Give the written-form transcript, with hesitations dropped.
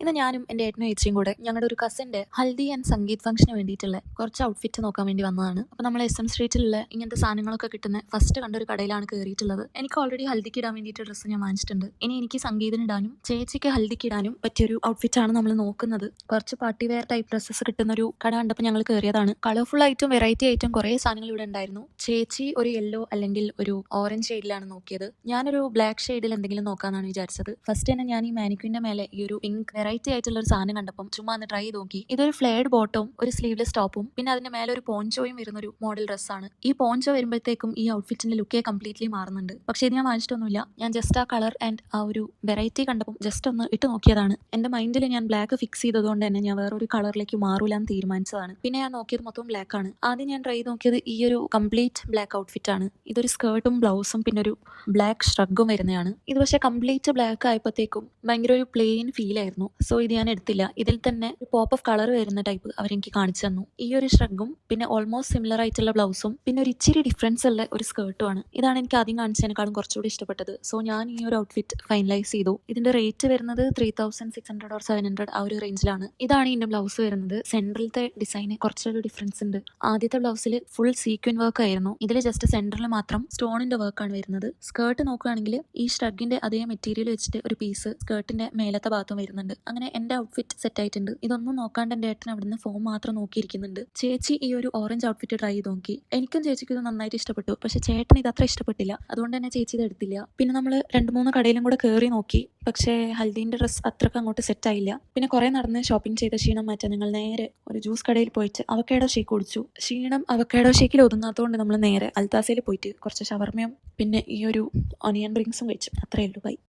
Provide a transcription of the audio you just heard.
ഇന്ന് ഞാനും എൻ്റെ ഏട്ടനും ചേച്ചിയും കൂടെ ഞങ്ങളുടെ ഒരു കസിൻ്റെ ഹൽദി ആൻഡ് സംഗീത് ഫംഗ്ഷന് വേണ്ടിയിട്ടുള്ള കുറച്ച് ഔട്ട്ഫിറ്റ് നോക്കാൻ വേണ്ടി വന്നതാണ്. അപ്പോൾ നമ്മൾ SM സ്ട്രീറ്റിലുള്ള ഇങ്ങനത്തെ സാധനങ്ങളൊക്കെ കിട്ടുന്ന ഫസ്റ്റ് കണ്ടൊരു കടയിലാണ് കയറിയിട്ടുള്ളത്. എനിക്ക് ഓൾറെഡി ഹൽദിക്ക് ഇടാൻ വേണ്ടിയിട്ട് ഡ്രസ്സ് ഞാൻ വാങ്ങിച്ചിട്ടുണ്ട്. ഇനി എനിക്ക് സംഗീതത്തിന് ഇടാനും ചേച്ചിക്ക് ഹൽദിക്ക് ഇടാനും പറ്റിയൊരു ഔട്ട്ഫിറ്റാണ് നമ്മൾ നോക്കുന്നത്. കുറച്ച് പാർട്ടി വെയർ ടൈപ്പ് ഡ്രസ്സസ് കിട്ടുന്ന ഒരു കട കണ്ടപ്പോൾ ഞങ്ങൾ കയറിയതാണ്. കളർഫുൾ ആയിട്ടും വെറൈറ്റി ആയിട്ടും കുറേ സാധനങ്ങൾ ഇവിടെ ഉണ്ടായിരുന്നു. ചേച്ചി ഒരു യെല്ലോ അല്ലെങ്കിൽ ഒരു ഓറഞ്ച് ഷെയ്ഡിലാണ് നോക്കിയത്. ഞാനൊരു ബ്ലാക്ക് ഷെയ്ഡിൽ എന്തെങ്കിലും നോക്കാന്നാണ് വിചാരിച്ചത്. ഫസ്റ്റ് തന്നെ ഞാൻ ഈ മാനിക്വിൻ്റെ മേലെ ഈ ഒരു പിങ്ക് വെറൈറ്റി ആയിട്ടുള്ള ഒരു സാധനം കണ്ടപ്പം ചുമ്മാ ഒന്ന് ട്രൈ ചെയ്ത് നോക്കി. ഇതൊരു ഫ്ലെയർഡ് ബോട്ടവും ഒരു സ്ലീവ്ലെസ് ടോപ്പും പിന്നെ അതിന്റെ മേലെ ഒരു പോഞ്ചോയും വരുന്നൊരു മോഡൽ ഡ്രസ്സാണ്. ഈ പോഞ്ചോ വരുമ്പോഴത്തേക്കും ഈ ഔട്ട്ഫിറ്റിന്റെ ലുക്കേ കംപ്ലീറ്റ്ലി മാറുന്നുണ്ട്. പക്ഷേ ഇത് ഞാൻ വാങ്ങിച്ചിട്ടൊന്നുമില്ല. ഞാൻ ജസ്റ്റ് ആ കളർ ആൻഡ് ആ ഒരു വെറൈറ്റി കണ്ടപ്പം ജസ്റ്റ് ഒന്ന് ഇട്ട് നോക്കിയതാണ്. എന്റെ മൈൻഡിൽ ഞാൻ ബ്ലാക്ക് ഫിക്സ് ചെയ്തതുകൊണ്ട് തന്നെ ഞാൻ വേറൊരു കളറിലേക്ക് മാറൂലെന്ന് തീരുമാനിച്ചതാണ്. പിന്നെ ഞാൻ നോക്കിയത് മൊത്തം ബ്ലാക്ക് ആണ്. ആദ്യം ഞാൻ ട്രൈ നോക്കിയത് ഈ ഒരു കംപ്ലീറ്റ് ബ്ലാക്ക് ഔട്ട്ഫിറ്റ് ആണ്. ഇതൊരു സ്കേർട്ടും ബ്ലൗസും പിന്നെ ഒരു ബ്ലാക്ക് ഷ്രഗും വരുന്നതാണ്. ഇത് പക്ഷേ കംപ്ലീറ്റ് ബ്ലാക്ക് ആയപ്പോഴത്തേക്കും ഭയങ്കര ഒരു പ്ലെയിൻ ഫീൽ ആയിരുന്നു. സോ ഇത് ഞാൻ എടുത്തില്ല. ഇതിൽ തന്നെ ഒരു പോപ്പ് ഓഫ് കളർ വരുന്ന ടൈപ്പ് അവരെനിക്ക് കാണിച്ചു തന്നു. ഈ ഒരു ഷ്രഗും പിന്നെ ഓൾമോസ്റ്റ് സിമിലർ ആയിട്ടുള്ള ബ്ലൗസും പിന്നെ ഒരു ഇച്ചിരി ഡിഫറൻസ് ഉള്ള ഒരു സ്കേർട്ടുമാണ്. ഇതാണ് എനിക്ക് ആദ്യം കാണിച്ചതിനേക്കാളും കുറച്ചുകൂടി ഇഷ്ടപ്പെട്ടത്. സോ ഞാൻ ഈ ഒരു ഔട്ട്ഫിറ്റ് ഫൈനലൈസ് ചെയ്തു. ഇതിന്റെ റേറ്റ് വരുന്നത് 3600 or 700 ആ ഒരു റേഞ്ചിലാണ്. ഇതാണ് ഇതിന്റെ ബ്ലൗസ് വരുന്നത്. സെൻട്രലത്തെ ഡിസൈന് കുറച്ചൊരു ഡിഫറൻസ് ഉണ്ട്. ആദ്യത്തെ ബ്ലൗസിൽ ഫുൾ സീക്വൻ വർക്ക് ആയിരുന്നു. ഇതിൽ ജസ്റ്റ് സെന്ററിൽ മാത്രം സ്റ്റോണിന്റെ വർക്കാണ് വരുന്നത്. സ്കേർട്ട് നോക്കുകയാണെങ്കിൽ ഈ ഷ്രഗിന്റെ അതേ മെറ്റീരിയൽ വെച്ചിട്ട് ഒരു പീസ് സ്കേർട്ടിന്റെ മേലത്തെ ഭാഗത്തും വരുന്നുണ്ട്. അങ്ങനെ എന്റെ ഔട്ട്ഫിറ്റ് സെറ്റ് ആയിട്ടുണ്ട്. ഇതൊന്നും നോക്കാണ്ട് എൻ്റെ ഏട്ടൻ അവിടുന്ന് ഫോം മാത്രം നോക്കിയിരിക്കുന്നുണ്ട്. ചേച്ചി ഈ ഒരു ഓറഞ്ച് ഔട്ട്ഫിറ്റ് ട്രൈ ചെയ്ത് നോക്കി. എനിക്കും ചേച്ചിക്കും ഇത് നന്നായിട്ട് ഇഷ്ടപ്പെട്ടു. പക്ഷെ ചേട്ടൻ ഇത് അത്ര ഇഷ്ടപ്പെട്ടില്ല. അതുകൊണ്ട് തന്നെ ചേച്ചി ഇത് എടുത്തില്ല. പിന്നെ നമ്മൾ 2-3 കടയിലും കൂടെ കയറി നോക്കി. പക്ഷേ ഹൽദീൻ്റെ ഡ്രസ്സ് അത്രക്ക് അങ്ങോട്ട് സെറ്റ് ആയില്ല. പിന്നെ കുറെ നടന്ന് ഷോപ്പിംഗ് ചെയ്ത ക്ഷീണം മാറ്റാൻ ഞങ്ങൾ നേരെ ഒരു ജ്യൂസ് കടയിൽ പോയിട്ട് അവക്കാഡോ ഷേക്ക് കുടിച്ചു. ക്ഷീണം അവക്കാഡോ ഷേക്കിൽ ഒതുങ്ങാത്തതുകൊണ്ട് നമ്മൾ നേരെ അൽത്താസയിൽ പോയിട്ട് കുറച്ച് ഷവർമയും പിന്നെ ഈ ഒരു ഒനിയൻ റിങ്സും കഴിച്ചു. അത്രയേ ഉള്ളൂ. ബൈ.